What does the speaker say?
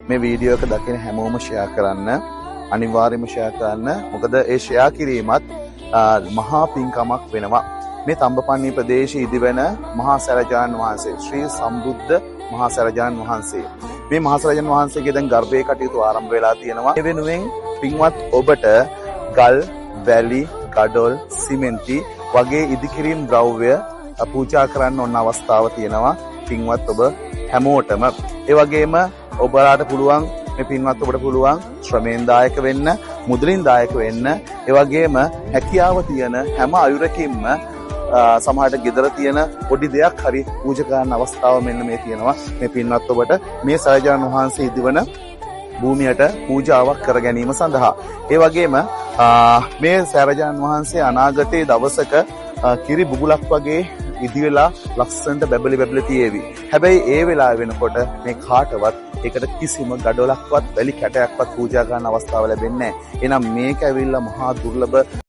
මේ වීඩියෝ එක දකින හැමෝම ෂෙයා කරන්න. අනිවාර්යයෙන්ම ෂෙයා කරන්න. මොකද ඒ ෂෙයා කිරීමත් මහා පින්කමක් වෙනවා. මේ තඹපන්නි ප්‍රදේශයේ ඉදිවෙන මහා සෑරජාණන් වහන්සේ ශ්‍රී සම්බුද්ධ මහා සෑරජාණන් වහන්සේ. මේ මහා සෑරජාණන් වහන්සේගේ දැන් ගර්භයේ කටයුතු ආරම්භ වෙලා තියෙනවා. ඒ වෙනුවෙන් පින්වත් ඔබට ගල්, වැලි, ගඩොල්, සිමෙන්ති වගේ ඉදිකිරීම් ද්‍රව්‍ය පූජා කරන්න ඕන අවස්ථාව තියෙනවා. පින්වත් ඔබ හැමෝටම ඒ වගේම ඔබලාට පුළුවන් මේ පින්වත් ඔබට පුළුවන් ශ්‍රමයෙන් දායක වෙන්න, මුදලින් දායක වෙන්න. ඒ වගේම හැකියාව තියෙන හැම අයුරකින්ම සමහරට ගෙදර තියෙන පොඩි දෙයක් හරි පූජා කරන්න අවස්ථාව මෙන්න මේ තියෙනවා. මේ පින්වත් ඔබට මේ සෑරජාණන් වහන්සේ ඉදිවන භූමියට පූජාවක් කර ගැනීම සඳහා. ඒ වගේම මේ සෑරජාණන් වහන්සේ අනාගතයේ දවසක කිරි බුබුලක් වගේ ඉදි වෙලා ලස්සනට බැබලි තියේවි. හැබැයි ඒ වෙලාව වෙනකොට මේ කාටවත් ඒකට කිසිම ගඩොලක්වත් වැලි කැටයක්වත් පූජා කරන්න අවස්ථාව ලැබෙන්නේ නැහැ. එහෙනම් මේක ඇවිල්ලා මහා දුර්ලභ